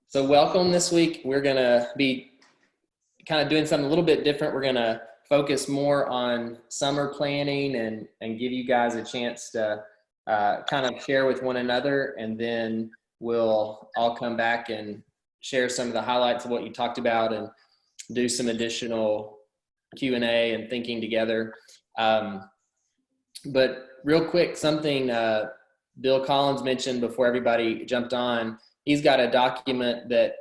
So welcome this week. We're going to be kind of doing something a little bit different. We're going to focus more on summer planning and give you guys a chance to kind of share with one another. And then we'll all come back and share some of the highlights of what you talked about and do some additional Q&A and thinking together. But real quick, something Bill Collins mentioned before everybody jumped on. He's got a document that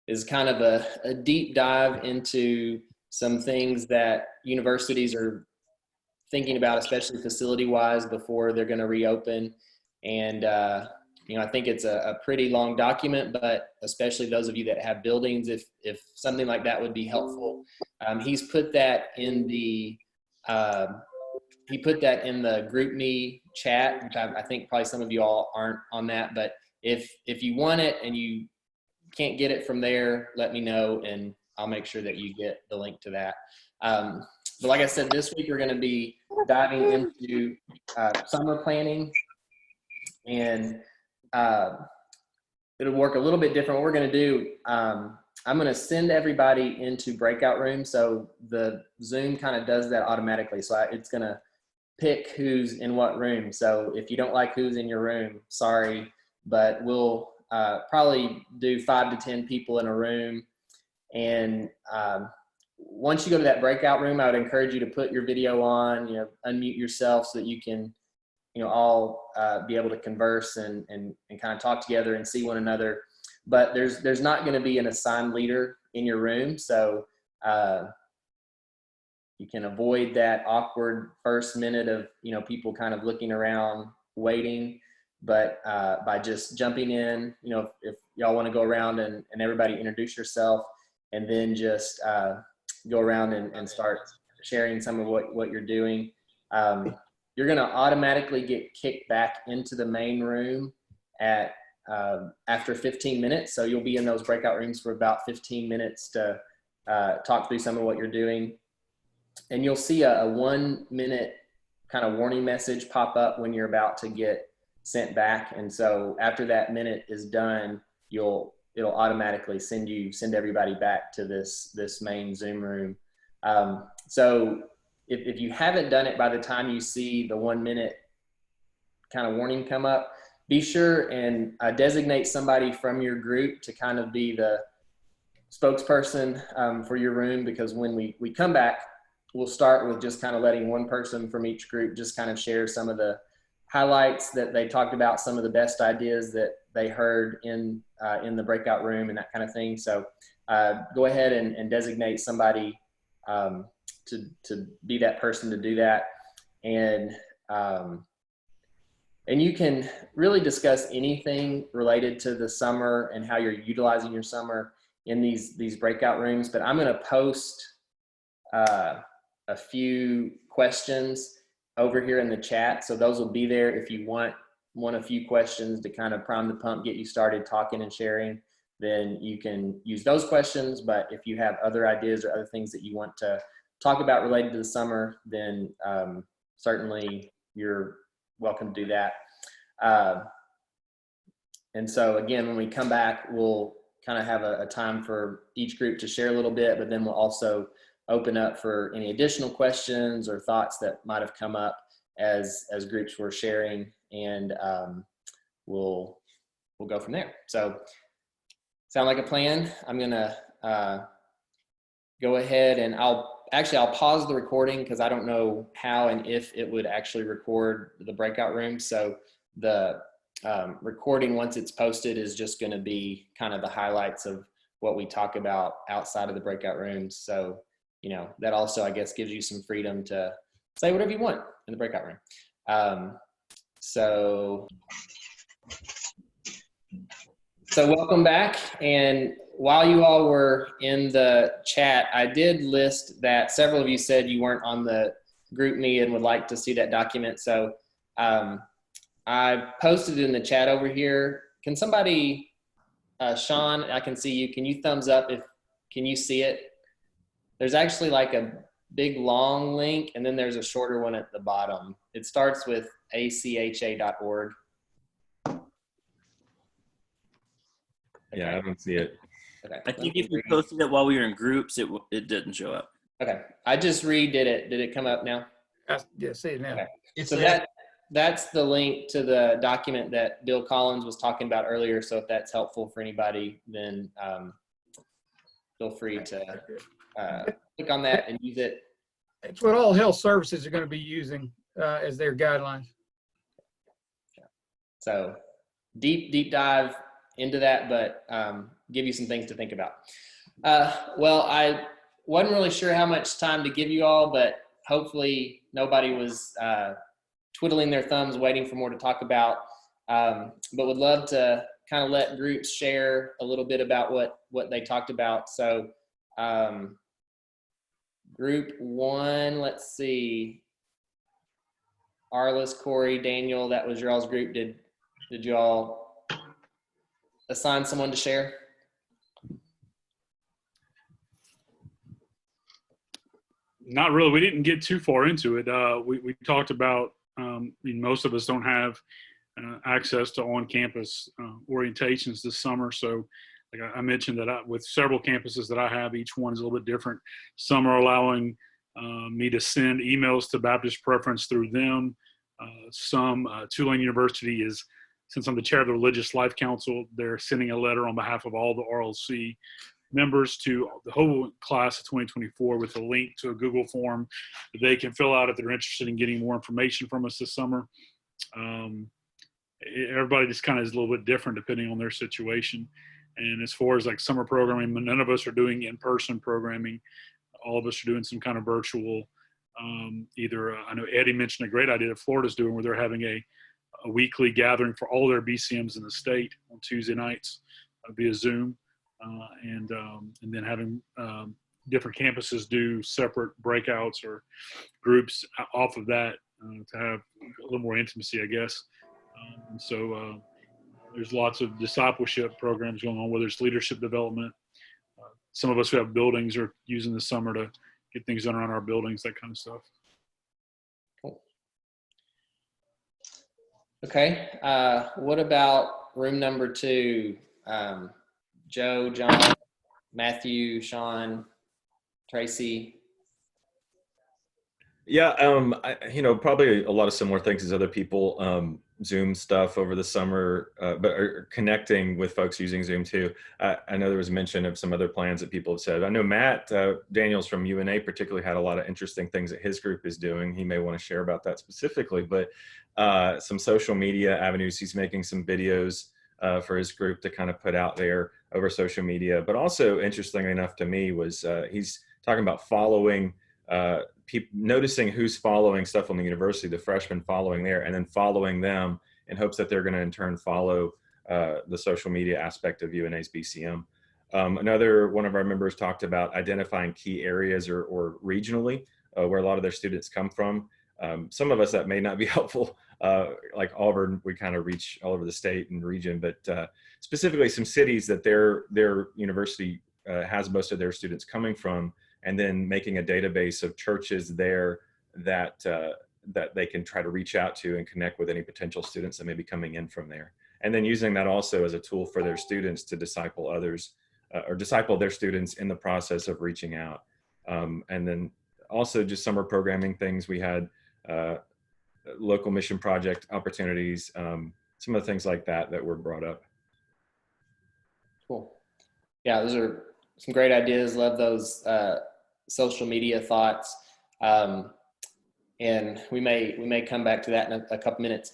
is kind of a deep dive into some things that universities are thinking about, especially facility-wise, before they're going to reopen. And, I think it's a pretty long document, but especially those of you that have buildings, if something like that would be helpful. He's put that in the GroupMe chat, which I think probably some of you all aren't on that, but if you want it and you can't get it from there, let me know and I'll make sure that you get the link to that. But like I said, this week we're going to be diving into summer planning, and it'll work a little bit different. What we're going to do, I'm going to send everybody into breakout rooms. So the Zoom kind of does that automatically. So it's going to pick who's in what room. So if you don't like who's in your room, sorry, but we'll probably do 5 to 10 people in a room. And once you go to that breakout room, I would encourage you to put your video on, unmute yourself so that you can, all be able to converse and kind of talk together and see one another. But there's not going to be an assigned leader in your room. So you can avoid that awkward first minute of, people kind of looking around, waiting. But by just jumping in, if y'all want to go around and everybody introduce yourself, and then just go around and start sharing some of what you're doing. You're going to automatically get kicked back into the main room at after 15 minutes. So you'll be in those breakout rooms for about 15 minutes to talk through some of what you're doing. And you'll see a 1 minute kind of warning message pop up when you're about to get sent back. And so after that minute is done, it'll automatically send everybody back to this main Zoom room. So if you haven't done it by the time you see the 1 minute kind of warning come up, be sure and designate somebody from your group to kind of be the spokesperson for your room, because when we come back, we'll start with just kind of letting one person from each group just kind of share some of the highlights that they talked about, some of the best ideas that they heard in the breakout room and that kind of thing. So go ahead and designate somebody to be that person to do that. And you can really discuss anything related to the summer and how you're utilizing your summer in these breakout rooms. But I'm going to post a few questions over here in the chat. So those will be there if you want a few questions to kind of prime the pump, get you started talking and sharing, then you can use those questions. But if you have other ideas or other things that you want to talk about related to the summer, then certainly you're welcome to do that. And so again, when we come back, we'll kind of have a time for each group to share a little bit, but then we'll also open up for any additional questions or thoughts that might have come up as groups were sharing, and we'll go from there. So sound like a plan? I'm gonna go ahead and I'll pause the recording because I don't know how and if it would actually record the breakout room. So the recording, once it's posted, is just going to be kind of the highlights of what we talk about outside of the breakout rooms. So that also, I guess, gives you some freedom to say whatever you want in the breakout room. So welcome back. And while you all were in the chat, I did list that several of you said you weren't on the GroupMe and would like to see that document. So I posted it in the chat over here. Can somebody, Sean, I can see you. Can you thumbs up can you see it? There's actually like a big long link, and then there's a shorter one at the bottom. It starts with acha.org. Okay. Yeah, I don't see it. Okay. I think if you posted it while we were in groups, it didn't show up. Okay. I just redid it. Did it come up now? Yeah, see it now. Okay. It's So that's the link to the document that Bill Collins was talking about earlier. So if that's helpful for anybody, then feel free to click on that and use it. It's what all health services are going to be using as their guidelines. So deep dive into that, but give you some things to think about. Well, I wasn't really sure how much time to give you all, but hopefully nobody was twiddling their thumbs waiting for more to talk about. But would love to kind of let groups share a little bit about what they talked about. So group one, let's see. Arliss, Corey, Daniel, that was your all's group. Did you all assign someone to share? Not really. We didn't get too far into it. We talked about, most of us don't have access to on-campus orientations this summer. So like I mentioned that with several campuses that I have, each one is a little bit different. Some are allowing me to send emails to Baptist Preference through them. Tulane University is, since I'm the chair of the Religious Life Council, they're sending a letter on behalf of all the RLC members to the whole class of 2024 with a link to a Google form that they can fill out if they're interested in getting more information from us this summer. Everybody just kind of is a little bit different depending on their situation. And as far as like summer programming, none of us are doing in-person programming. All of us are doing some kind of virtual. I know Eddie mentioned a great idea that Florida's doing where they're having a weekly gathering for all their BCMs in the state on Tuesday nights via Zoom. And then having different campuses do separate breakouts or groups off of that to have a little more intimacy, I guess. So there's lots of discipleship programs going on, whether it's leadership development. Some of us who have buildings are using the summer to get things done around our buildings, that kind of stuff. Cool. Okay. What about room number 2? Joe, John, Matthew, Sean, Tracy. Yeah, probably a lot of similar things as other people. Zoom stuff over the summer, but are connecting with folks using Zoom too. I know there was mention of some other plans that people have said. I know Matt Daniels from UNA particularly had a lot of interesting things that his group is doing. He may want to share about that specifically, but some social media avenues. He's making some videos for his group to kind of put out there over social media. But also, interestingly enough to me, was he's talking about following noticing who's following stuff on the university, the freshmen following there, and then following them in hopes that they're going to in turn follow the social media aspect of UNA's BCM. Another one of our members talked about identifying key areas or regionally where a lot of their students come from. Some of us that may not be helpful, like Auburn, we kind of reach all over the state and region, but specifically some cities that their university has most of their students coming from, and then making a database of churches there that they can try to reach out to and connect with any potential students that may be coming in from there. And then using that also as a tool for their students to disciple others or disciple their students in the process of reaching out. And then also just summer programming things. We had local mission project opportunities, some of the things like that were brought up. Cool. Yeah, those are some great ideas. Love those social media thoughts. And we may come back to that in a couple minutes.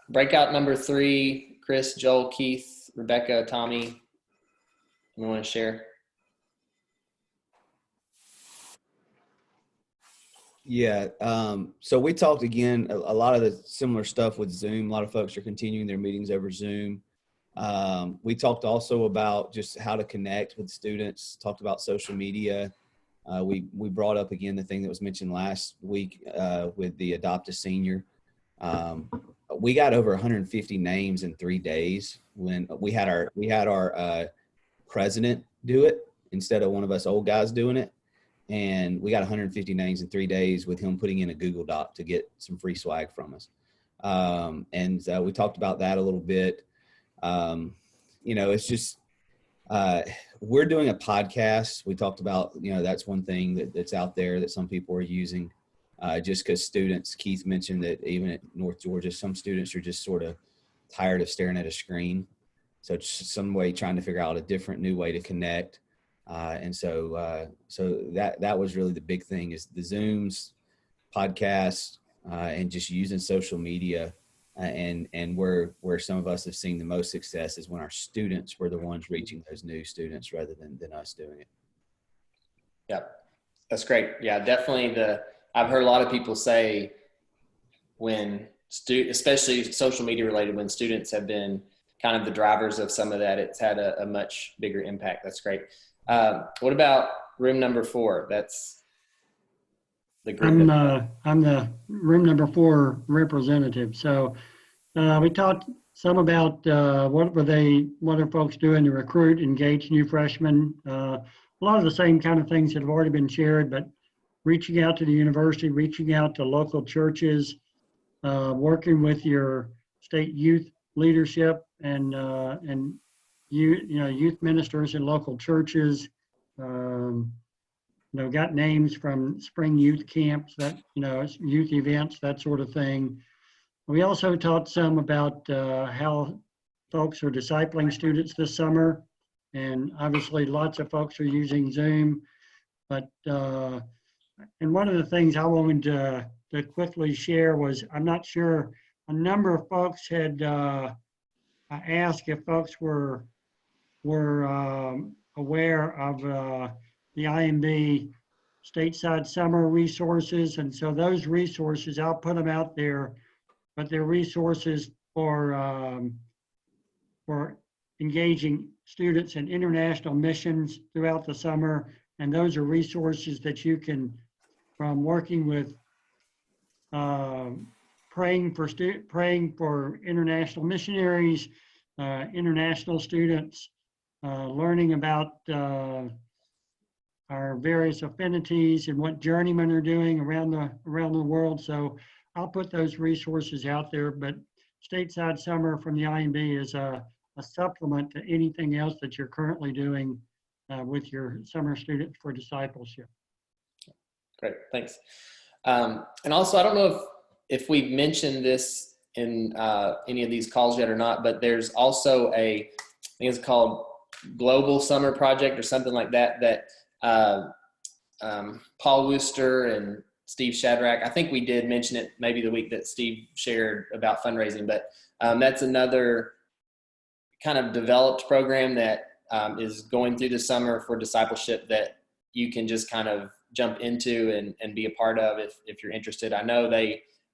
Breakout number 3, Chris, Joel, Keith, Rebecca, Tommy. You want to share? Yeah. So we talked again, a lot of the similar stuff with Zoom. A lot of folks are continuing their meetings over Zoom. We talked also about just how to connect with students, talked about social media. We brought up again the thing that was mentioned last week with the Adopt a Senior. We got over 150 names in 3 days when we had our president do it instead of one of us old guys doing it. And we got 150 names in 3 days with him putting in a Google Doc to get some free swag from us. And we talked about that a little bit. it's just, we're doing a podcast. We talked about, that's one thing that's out there that some people are using, just because students, Keith mentioned that even at North Georgia, some students are just sort of tired of staring at a screen. So it's just some way trying to figure out a different new way to connect. And so that was really the big thing, is the Zooms, podcasts, and just using social media. And where some of us have seen the most success is when our students were the ones reaching those new students rather than us doing it. Yeah, that's great. Yeah, definitely. I've heard a lot of people say when especially social media related, when students have been kind of the drivers of some of that, it's had a much bigger impact. That's great. What about room number 4? That's the group. I'm the room number 4 representative. So we talked some about what are folks doing to recruit, engage new freshmen. A lot of the same kind of things that have already been shared, but reaching out to the university, reaching out to local churches, working with your state youth leadership and youth ministers in local churches. Got names from spring youth camps, that youth events, that sort of thing. We also talked some about how folks are discipling students this summer, and obviously lots of folks are using Zoom. But and one of the things I wanted to quickly share was, I'm not sure, a number of folks had asked if folks were aware of the IMB stateside summer resources. And so those resources, I'll put them out there, but they're resources for engaging students in international missions throughout the summer. And those are resources that you can, from working with praying for international missionaries, international students, learning about our various affinities and what journeymen are doing around the world. So I'll put those resources out there, but stateside summer from the IMB is a supplement to anything else that you're currently doing with your summer students for discipleship. Great, thanks. And also, I don't know if we've mentioned this in any of these calls yet or not, but there's also I think it's called Global Summer Project or something like that, Paul Wooster and Steve Shadrach, I think we did mention it maybe the week that Steve shared about fundraising, but that's another kind of developed program that is going through the summer for discipleship that you can just kind of jump into and be a part of if you're interested. I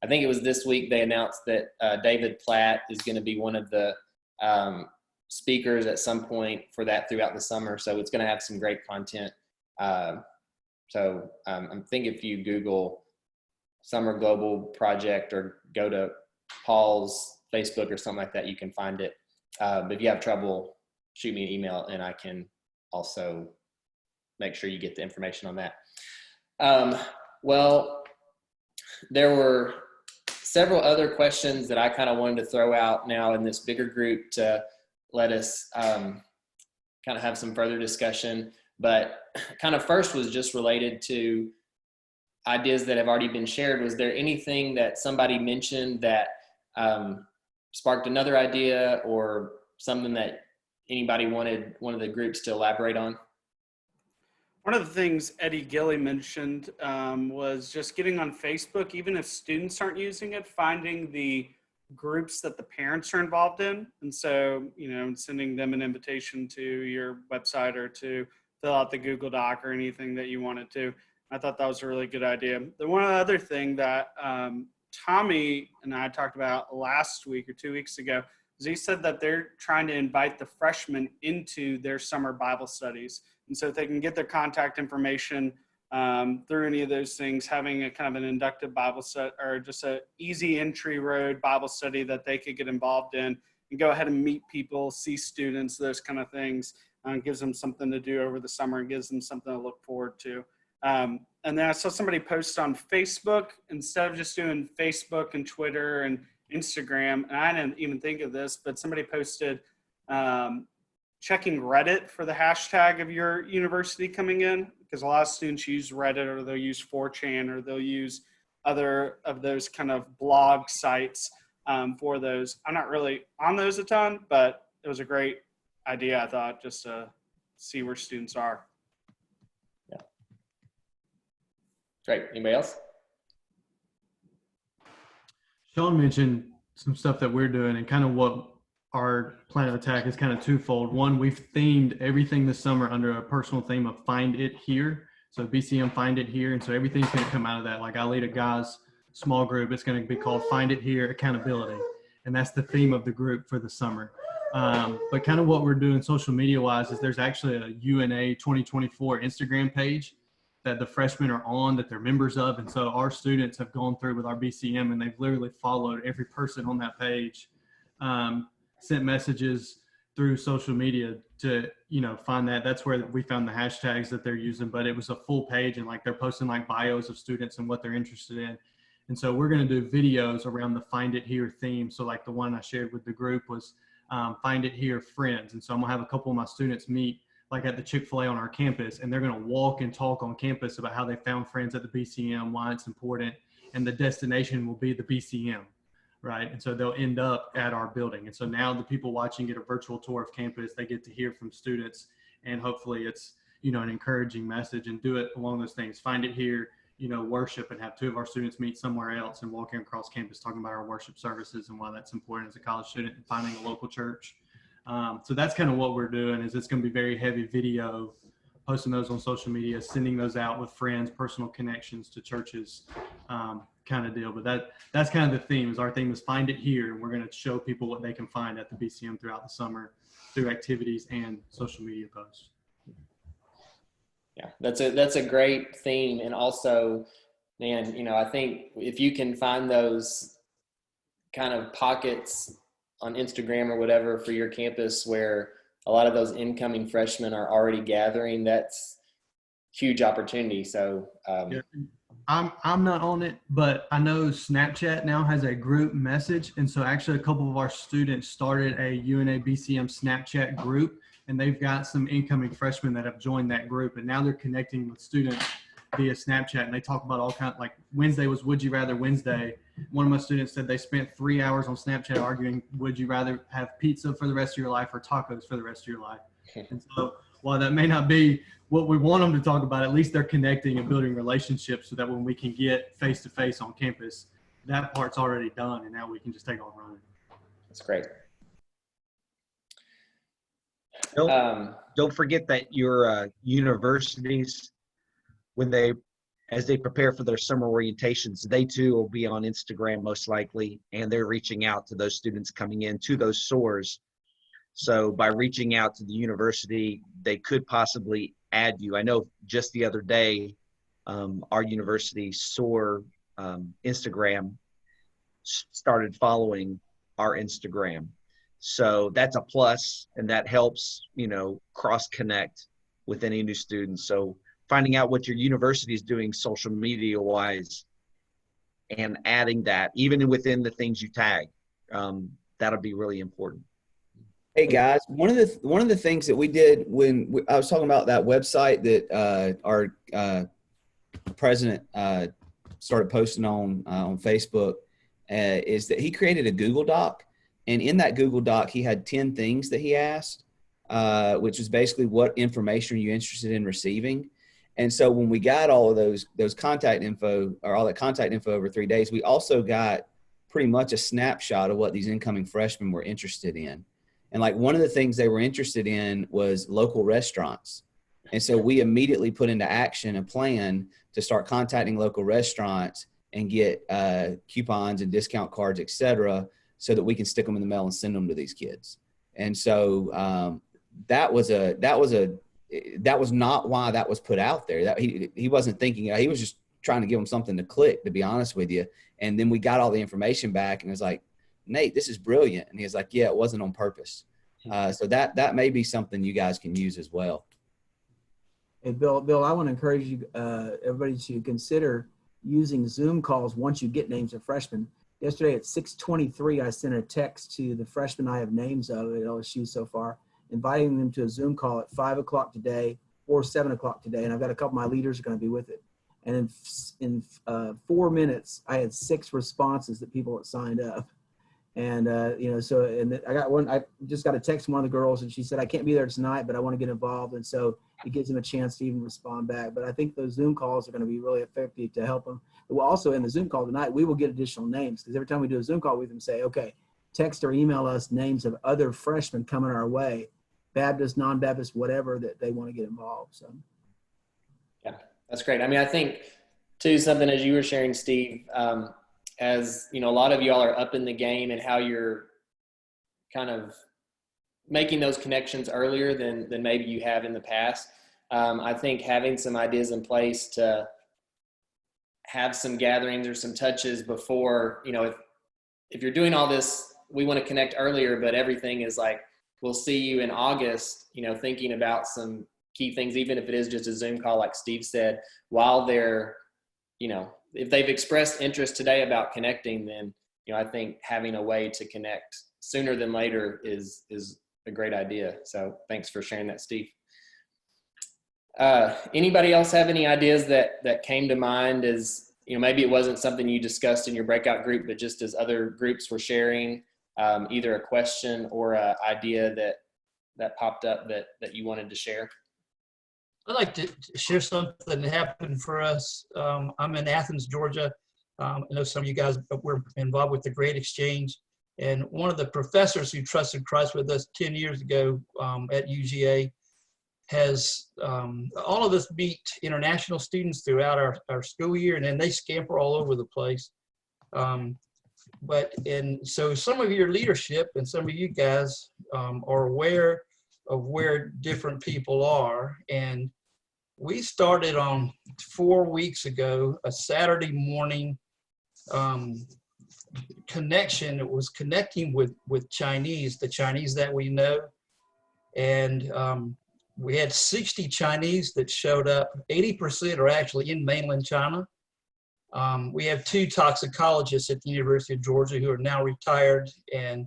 think it was this week they announced that David Platt is going to be one of the speakers at some point for that throughout the summer. So it's going to have some great content. So I think if you Google Summer Global Project or go to Paul's Facebook or something like that, you can find it. But if you have trouble, shoot me an email and I can also make sure you get the information on that. Well, there were several other questions that I kind of wanted to throw out now in this bigger group to let us kind of have some further discussion. But kind of first was just related to ideas that have already been shared. Was there anything that somebody mentioned that sparked another idea or something that anybody wanted one of the groups to elaborate on? One of the things Eddie Gilly mentioned was just getting on Facebook, even if students aren't using it, finding the groups that the parents are involved in. And so, sending them an invitation to your website or to fill out the Google Doc or anything that you wanted to. I thought that was a really good idea. The one other thing that Tommy and I talked about last week or 2 weeks ago is he said that they're trying to invite the freshmen into their summer Bible studies. And so if they can get their contact information through any of those things, having a kind of an inductive Bible study or just a easy entry road Bible study that they could get involved in and go ahead and meet people, see students, those kind of things, gives them something to do over the summer and gives them something to look forward to. And then I saw somebody post on Facebook, instead of just doing Facebook and Twitter and Instagram, and I didn't even think of this, but somebody posted checking Reddit for the hashtag of your university coming in, because a lot of students use Reddit, or they'll use 4chan, or they'll use other of those kind of blog sites for those. I'm not really on those a ton, but it was a great idea, I thought, just to see where students are. Yeah. Great. Anybody else? Sean mentioned some stuff that we're doing, and kind of what our plan of attack is kind of twofold. One, we've themed everything this summer under a personal theme of Find It Here. So BCM Find It Here. And so everything's going to come out of that. Like I lead a guys small group. It's going to be called Find It Here Accountability. And that's the theme of the group for the summer. But kind of what we're doing social media wise is there's actually a UNA 2024 Instagram page that the freshmen are on, that they're members of. And so our students have gone through with our BCM, and they've literally followed every person on that page, sent messages through social media to, find that. That's where we found the hashtags that they're using, but it was a full page, and like they're posting like bios of students and what they're interested in. And so we're going to do videos around the Find It Here theme. So like the one I shared with the group was Find It Here Friends. And so I'm gonna have a couple of my students meet like at the Chick-fil-A on our campus, and they're going to walk and talk on campus about how they found friends at the BCM, why it's important, and the destination will be the BCM, right? And so they'll end up at our building. And so now the people watching get a virtual tour of campus. They get to hear from students, and hopefully it's, an encouraging message, and do it along those things. Find it here, worship, and have two of our students meet somewhere else and walking across campus talking about our worship services and why that's important as a college student and finding a local church. So that's kind of what we're doing. Is it's going to be very heavy video, posting those on social media, sending those out with friends, personal connections to churches, kind of deal. But that's kind of the theme. Is our theme is Find It Here, and we're going to show people what they can find at the BCM throughout the summer through activities and social media posts. Yeah, that's a great theme. And also, man, I think if you can find those kind of pockets on Instagram or whatever for your campus where a lot of those incoming freshmen are already gathering, that's huge opportunity. So yeah. I'm not on it, but I know Snapchat now has a group message. And so actually a couple of our students started a UNA BCM Snapchat group, and they've got some incoming freshmen that have joined that group, and now they're connecting with students via Snapchat. And they talk about all kinds, like Wednesday was Would You Rather Wednesday. One of my students said they spent 3 hours on Snapchat arguing, would you rather have pizza for the rest of your life or tacos for the rest of your life? And so while that may not be what we want them to talk about, at least they're connecting and building relationships so that when we can get face-to-face on campus, that part's already done, and now we can just take on running. that's great. Don't forget that your universities, as they prepare for their summer orientations, they too will be on Instagram most likely, and they're reaching out to those students coming in to those SOARs. So by reaching out to the university, they could possibly add you. I know just the other day, our university SOAR Instagram started following our Instagram. So that's a plus, and that helps, cross connect with any new students. So finding out what your university is doing social media wise and adding that even within the things you tag, that'll be really important. Hey guys, one of the things that we did when I was talking about that website that our president started posting on Facebook is that he created a Google Doc, and in that Google Doc he had 10 things that he asked, which was basically what information are you interested in receiving. And so when we got all of those contact info, or all that contact info over 3 days, we also got pretty much a snapshot of what these incoming freshmen were interested in. And like one of the things they were interested in was local restaurants. And so we immediately put into action a plan to start contacting local restaurants and get coupons and discount cards, et cetera, so that we can stick them in the mail and send them to these kids. And so that was not why that was put out there. That he wasn't thinking, he was just trying to give them something to click, to be honest with you. And then we got all the information back, and it was like, Nate, this is brilliant. And he was like, yeah, it wasn't on purpose. So that may be something you guys can use as well. Hey, Bill, I want to encourage you, everybody, to consider using Zoom calls once you get names of freshmen. Yesterday at 6:23, I sent a text to the freshmen I have names of at LSU so far, inviting them to a Zoom call at 5 o'clock today or 7 o'clock today. And I've got a couple of my leaders are going to be with it. And in 4 minutes, I had 6 responses that people had signed up. And, I got one, I just got a text from one of the girls and she said, I can't be there tonight, but I want to get involved. And so it gives them a chance to even respond back. But I think those Zoom calls are going to be really effective to help them. But we'll also in the Zoom call tonight, we will get additional names because every time we do a Zoom call with them, say, okay, text or email us names of other freshmen coming our way, Baptist, non-Baptist, whatever, that they want to get involved. So. Yeah, that's great. I mean, I think too, something as you were sharing, Steve, as you know, a lot of y'all are up in the game and how you're kind of making those connections earlier than maybe you have in the past. I think having some ideas in place to have some gatherings or some touches before, you know, if you're doing all this, we want to connect earlier, but everything is like, we'll see you in August, you know, thinking about some key things, even if it is just a Zoom call, like Steve said, while they're, you know, if they've expressed interest today about connecting, then, you know, I think having a way to connect sooner than later is a great idea. So thanks for sharing that, Steve. Anybody else have any ideas that came to mind as, you know, maybe it wasn't something you discussed in your breakout group, but just as other groups were sharing, either a question or an idea that popped up that you wanted to share? I'd like to share something that happened for us. I'm in Athens, Georgia. I know some of you guys were involved with the Great Exchange. And one of the professors who trusted Christ with us 10 years ago at UGA has all of us meet international students throughout our school year, and then they scamper all over the place. So some of your leadership and some of you guys are aware of where different people are. And we started on 4 weeks ago, a Saturday morning connection. It was connecting with Chinese, the Chinese that we know. And we had 60 Chinese that showed up. 80% are actually in mainland China. We have 2 toxicologists at the University of Georgia who are now retired. And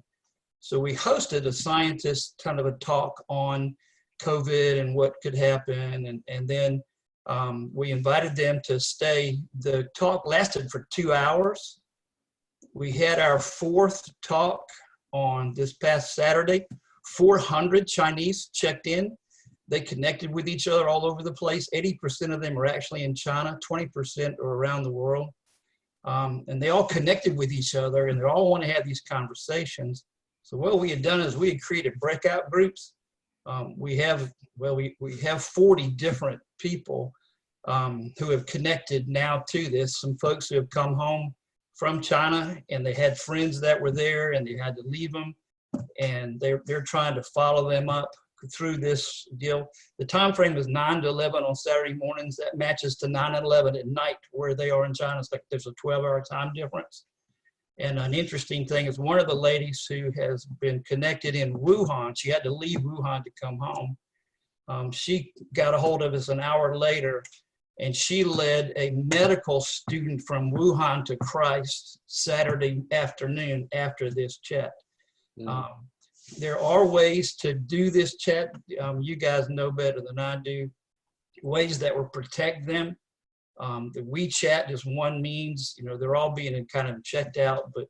so we hosted a scientist kind of a talk on COVID and what could happen. And then we invited them to stay. The talk lasted for 2 hours. We had our 4th talk on this past Saturday. 400 Chinese checked in. They connected with each other all over the place. 80% of them are actually in China, 20% are around the world. And they all connected with each other and they all want to have these conversations. So what we had done is we had created breakout groups. We have 40 different people who have connected now to this. Some folks who have come home from China and they had friends that were there and they had to leave them. And they're trying to follow them up through this deal. The time frame is 9 to 11 on Saturday mornings. That matches to 9 and 11 at night where they are in China. It's like there's a 12-hour time difference. And an interesting thing is one of the ladies who has been connected in Wuhan, she had to leave Wuhan to come home. She got a hold of us an hour later, and she led a medical student from Wuhan to Christ Saturday afternoon after this chat. There are ways to do this chat. You guys know better than I do, ways that will protect them. The WeChat is one means, you know, they're all being kind of checked out. But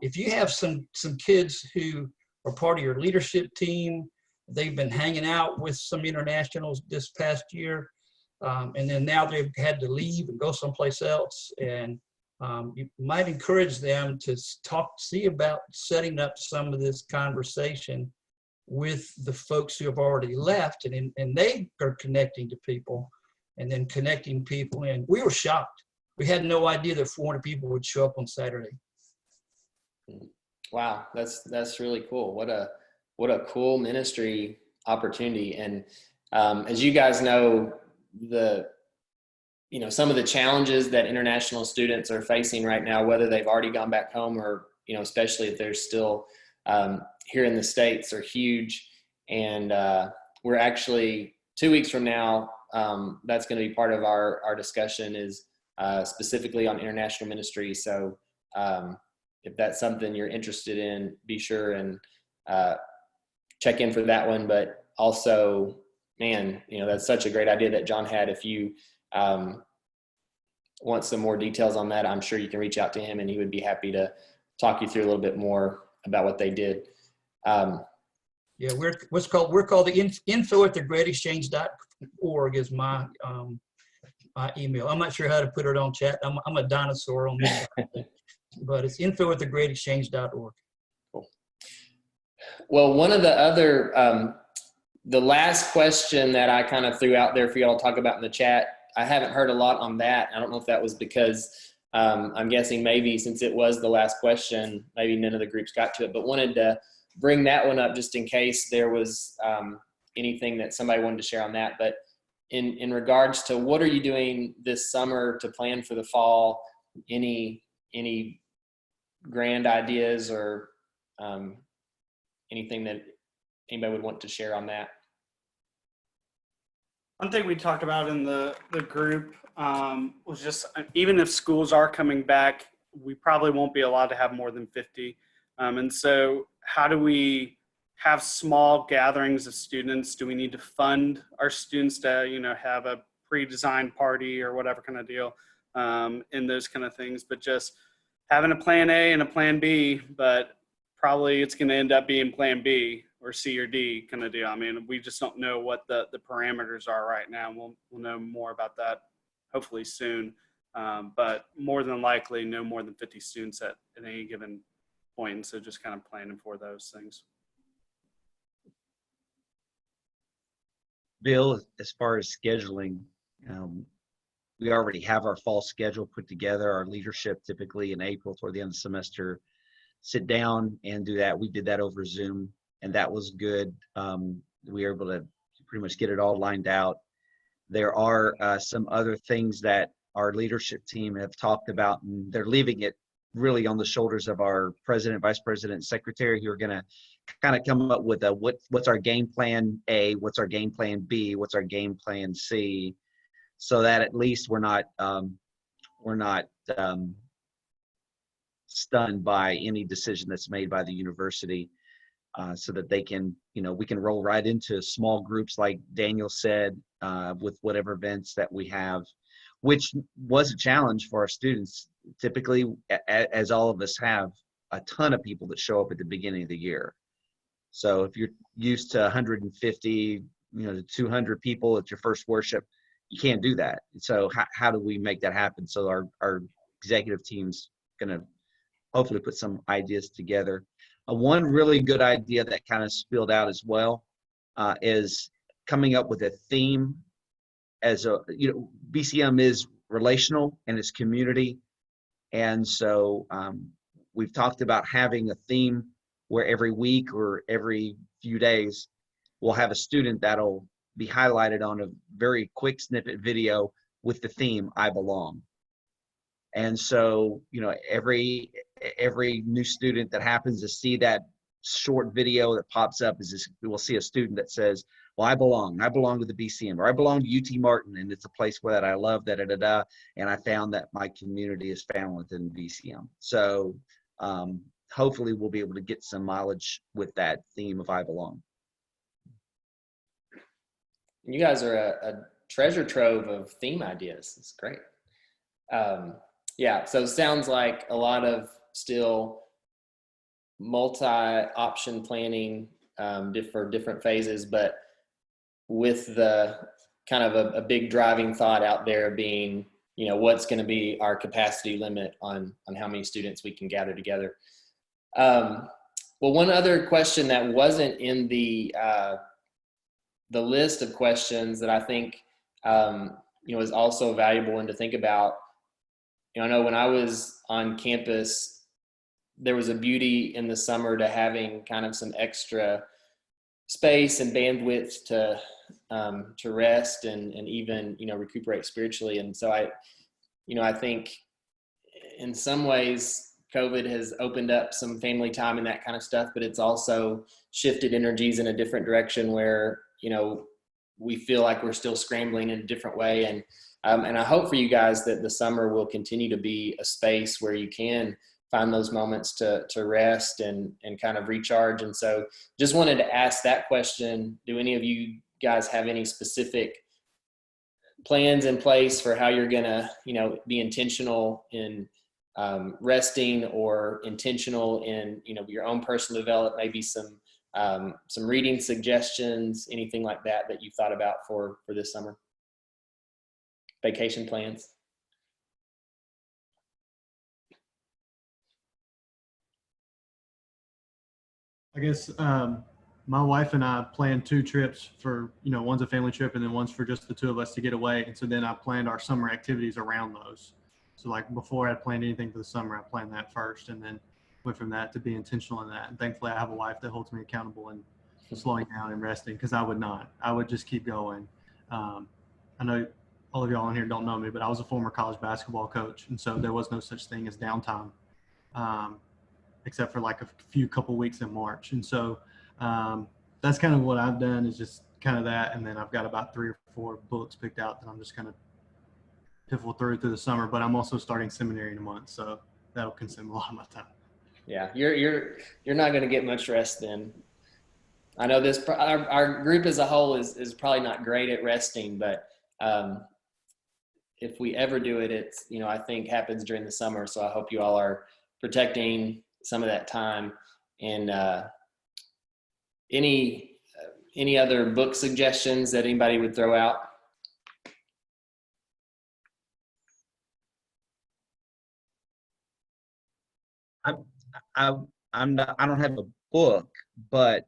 if you have some kids who are part of your leadership team, they've been hanging out with some internationals this past year, and then now they've had to leave and go someplace else. And you might encourage them to see about setting up some of this conversation with the folks who have already left, and they are connecting to people and then connecting people. And we were shocked. We had no idea that 400 people would show up on Saturday. Wow, that's really cool. What a cool ministry opportunity. And as you guys know, some of the challenges that international students are facing right now, whether they've already gone back home or, you know, especially if they're still here in the States, are huge. And we're actually 2 weeks from now, that's going to be part of our discussion is specifically on international ministry. So if that's something you're interested in, be sure and check in for that one. But also, man, that's such a great idea that John had. If you want some more details on that, I'm sure you can reach out to him and he would be happy to talk you through a little bit more about what they did. Yeah, we're called the info@thegreatexchange.org is my my email. I'm not sure how to put it on chat. I'm a dinosaur on this, but it's info@thegreatexchange.org. Cool. Well, one of the other, the last question that I kind of threw out there for y'all to talk about in the chat, I haven't heard a lot on that. I don't know if that was because I'm guessing maybe since it was the last question, maybe none of the groups got to it, but wanted to bring that one up just in case there was anything that somebody wanted to share on that. But in regards to what are you doing this summer to plan for the fall, any grand ideas or anything that anybody would want to share on that? One thing we talked about in the group was just, even if schools are coming back, we probably won't be allowed to have more than 50. And so how do we have small gatherings of students? Do we need to fund our students to, have a pre-designed party or whatever kind of deal, and those kind of things? But just having a plan A and a plan B, but probably it's going to end up being plan B or C or D kind of deal. I mean, we just don't know what the parameters are right now. We'll know more about that hopefully soon. But more than likely, no more than 50 students at any given point. And so just kind of planning for those things. Bill, as far as scheduling, we already have our fall schedule put together. Our leadership typically in April toward the end of the semester sit down and do that. We did that over Zoom, and that was good. We were able to pretty much get it all lined out. There are some other things that our leadership team have talked about, and they're leaving it really on the shoulders of our president, vice president, and secretary, who are going to kind of come up with what's our game plan A, what's our game plan B, what's our game plan C, so that at least we're not stunned by any decision that's made by the university, so that they can, we can roll right into small groups like Daniel said, with whatever events that we have, which was a challenge for our students. Typically, as all of us have, a ton of people that show up at the beginning of the year. So if you're used to 150, to 200 people at your first worship, you can't do that. So how do we make that happen? So our executive team's going to hopefully put some ideas together. One really good idea that kind of spilled out as well is coming up with a theme. As BCM is relational and it's community. And so we've talked about having a theme where every week or every few days, we'll have a student that'll be highlighted on a very quick snippet video with the theme, I belong. And so, every new student that happens to see that short video that pops up we'll see a student that says, well, I belong to the BCM, or I belong to UT Martin, and it's a place that I love, and I found that my community is found within BCM. So hopefully we'll be able to get some mileage with that theme of I belong. You guys are a treasure trove of theme ideas. It's great. Yeah, so it sounds like a lot of still multi-option planning for different phases, but with the kind of a big driving thought out there being, what's going to be our capacity limit on how many students we can gather together. Well, one other question that wasn't in the list of questions that I think, is also valuable and to think about. I know when I was on campus, there was a beauty in the summer to having kind of some extra space and bandwidth to rest and even, recuperate spiritually. And so I think in some ways COVID has opened up some family time and that kind of stuff, but it's also shifted energies in a different direction where, we feel like we're still scrambling in a different way. And I hope for you guys that the summer will continue to be a space where you can find those moments to rest and kind of recharge. And so just wanted to ask that question. Do any of you guys have any specific plans in place for how you're going to, be intentional in resting, or intentional in, your own personal development, maybe some reading suggestions, anything like that you thought about for this summer? Vacation plans? I guess my wife and I planned 2 trips for, one's a family trip and then one's for just the 2 of us to get away. And so then I planned our summer activities around those. So like before I planned anything for the summer, I planned that first and then went from that to be intentional in that. And thankfully I have a wife that holds me accountable and slowing down and resting, because I would not. I would just keep going. I know all of y'all in here don't know me, but I was a former college basketball coach. And so there was no such thing as downtime, except for like a few couple weeks in March. And so that's kind of what I've done, is just kind of that. And then I've got about 3 or 4 books picked out that I'm just kind of pivotal through the summer, but I'm also starting seminary in a month. So that'll consume a lot of my time. Yeah. You're not going to get much rest then. I know our group as a whole is probably not great at resting, but if we ever do it, it's, I think happens during the summer. So I hope you all are protecting some of that time. And any other book suggestions that anybody would throw out? I don't have a book, but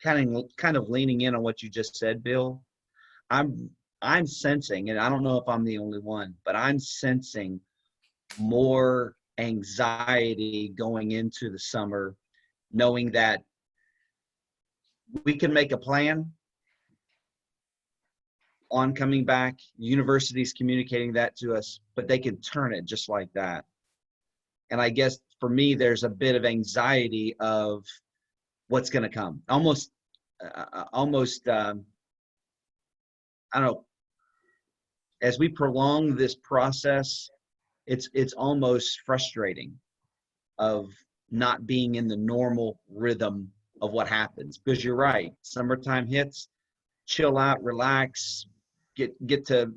kind of leaning in on what you just said, Bill. I'm sensing, and I don't know if I'm the only one, but I'm sensing more anxiety going into the summer, knowing that we can make a plan on coming back. Universities communicating that to us, but they can turn it just like that. And I guess for me, there's a bit of anxiety of what's going to come. Almost, I don't know. As we prolong this process, it's almost frustrating of not being in the normal rhythm of what happens. Because you're right, summertime hits, chill out, relax, get to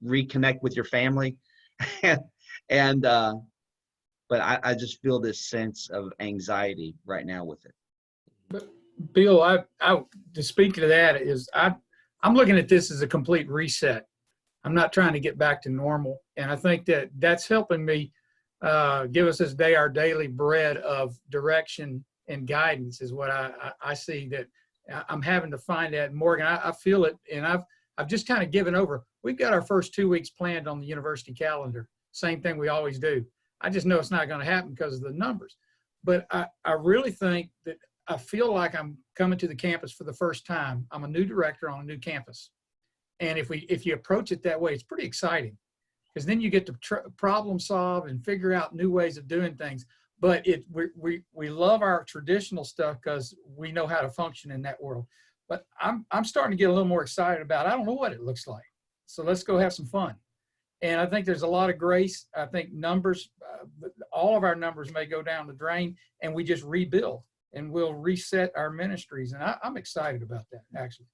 reconnect with your family, but I just feel this sense of anxiety right now with it. But Bill, I to speak to that is I'm looking at this as a complete reset. I'm not trying to get back to normal, and I think that's helping me give us this day our daily bread of direction and guidance is what I see that I'm having to find that. Morgan, I feel it, and I've just kind of given over. We've got our first 2 weeks planned on the university calendar. Same thing we always do. I just know it's not going to happen because of the numbers. But I really think that I feel like I'm coming to the campus for the first time. I'm a new director on a new campus. And if you approach it that way, it's pretty exciting, because then you get to problem solve and figure out new ways of doing things. But we love our traditional stuff because we know how to function in that world. But I'm starting to get a little more excited about, I don't know what it looks like. So let's go have some fun. And I think there's a lot of grace. I think numbers, all of our numbers may go down the drain, and we just rebuild and we'll reset our ministries. And I'm excited about that, actually.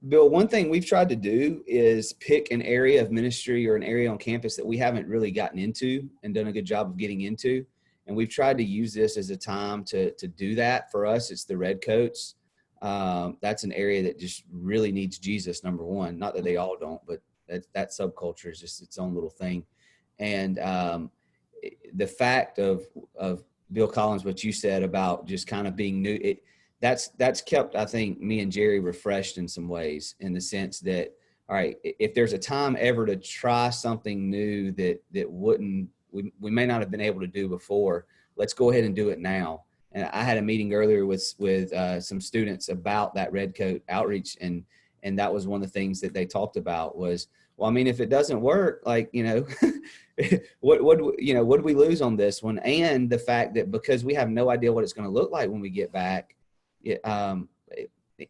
Bill, one thing we've tried to do is pick an area of ministry or an area on campus that we haven't really gotten into and done a good job of getting into. And we've tried to use this as a time to do that. For us, it's the Redcoats. That's an area that just really needs Jesus, number one. Not that they all don't, but that subculture is just its own little thing. And the fact of Bill Collins, what you said about just kind of being new, that's kept, I think, me and Jerry refreshed in some ways, in the sense that, all right, if there's a time ever to try something new that we may not have been able to do before, let's go ahead and do it now. And I had a meeting earlier with some students about that Redcoat outreach, and that was one of the things that they talked about was, well, I mean, if it doesn't work, like, what do we lose on this one? And the fact that because we have no idea what it's going to look like when we get back,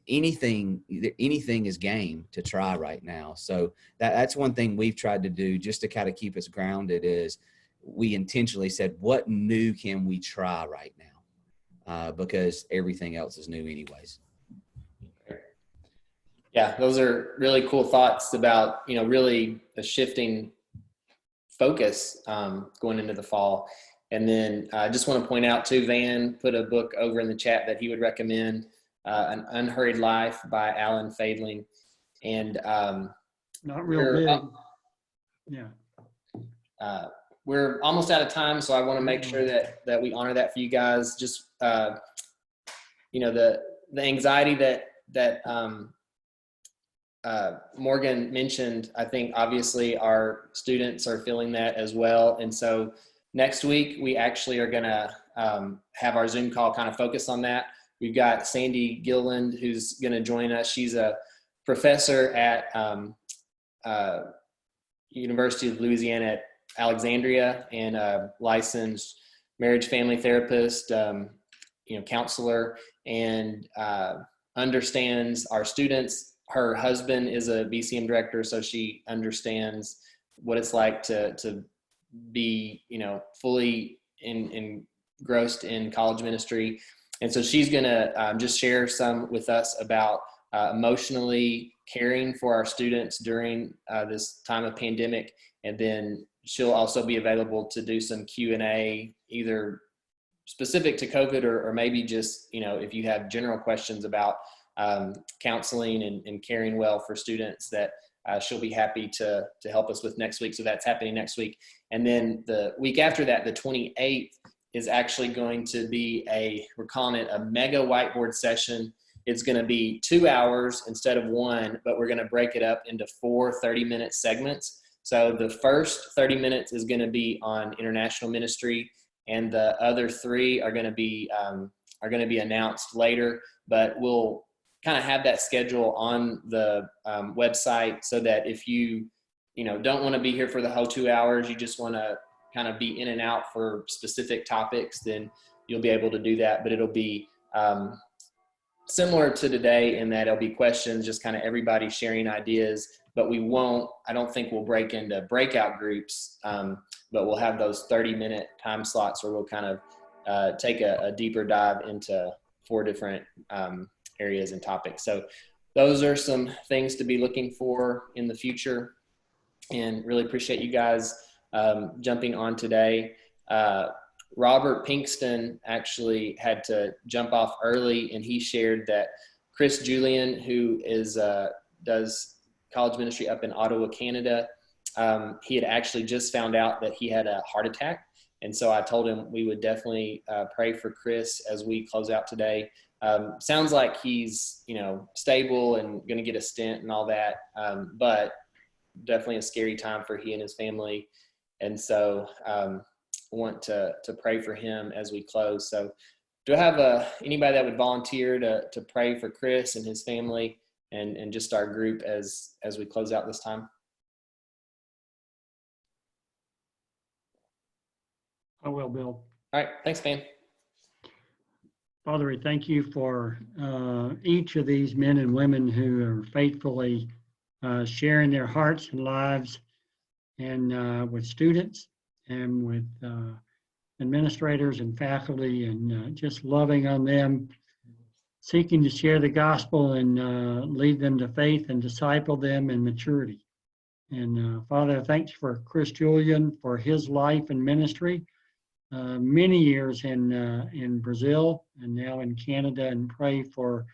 anything is game to try right now. So that's one thing we've tried to do just to kind of keep us grounded is we intentionally said, what new can we try right now? Because everything else is new anyways. Yeah, those are really cool thoughts about, really a shifting focus going into the fall. And then I just want to point out too, Van put a book over in the chat that he would recommend, An Unhurried Life by Alan Fadling. And Not real big. Yeah. We're almost out of time, so I want to make sure that we honor that for you guys. Just the anxiety that Morgan mentioned, I think obviously our students are feeling that as well. And so next week we actually are going to have our Zoom call kind of focus on that. We've got Sandy Gilland who's going to join us. She's a professor at University of Louisiana at Alexandria and a licensed marriage family therapist, counselor, and understands our students. Her husband is a BCM director, so she understands what it's like to be, fully engrossed in college ministry. And so she's going to just share some with us about emotionally caring for our students during this time of pandemic. And then she'll also be available to do some Q&A, either specific to COVID or maybe just, if you have general questions about counseling and caring well for students, that she'll be happy to help us with next week. So that's happening next week. And then the week after that, the 28th, is actually going to be we're calling it a mega whiteboard session. It's going to be 2 hours instead of 1, but we're going to break it up into 4 30-minute segments. So the first 30 minutes is going to be on international ministry, and the other 3 are going to be announced later. But we'll kind of have that schedule on the website, so that if you don't want to be here for the whole 2 hours, you just want to kind of be in and out for specific topics, then you'll be able to do that. But it'll be similar to today in that it'll be questions, just kind of everybody sharing ideas, but I don't think we'll break into breakout groups, but we'll have those 30-minute time slots where we'll kind of take a deeper dive into 4 different areas and topics. So those are some things to be looking for in the future, and really appreciate you guys jumping on today. Robert Pinkston actually had to jump off early, and he shared that Chris Julian, who does college ministry up in Ottawa, Canada, he had actually just found out that he had a heart attack. And so I told him we would definitely pray for Chris as we close out today. Sounds like he's, stable and going to get a stent and all that, but definitely a scary time for he and his family. And so want to pray for him as we close. So do I have anybody that would volunteer to pray for Chris and his family and just our group as we close out this time? I will, Bill. All right. Thanks, Van. Father, we thank you for each of these men and women who are faithfully sharing their hearts and lives and with students and with administrators and faculty, and just loving on them, seeking to share the gospel and lead them to faith and disciple them in maturity. And Father, thanks for Chris Julian for his life and ministry. Many years in Brazil and now in Canada, and pray for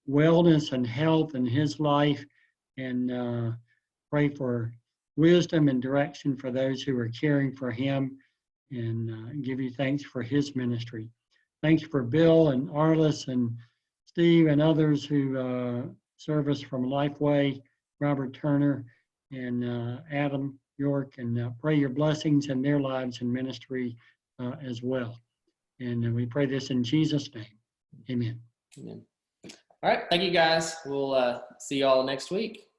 wellness and health in his life, and pray for wisdom and direction for those who are caring for him, and give you thanks for his ministry. Thanks for Bill and Arliss and Steve and others who serve us from Lifeway, Robert Turner and Adam York, and pray your blessings in their lives and ministry as well. And we pray this in Jesus' name. Amen. Amen. All right. Thank you, guys. We'll see you all next week.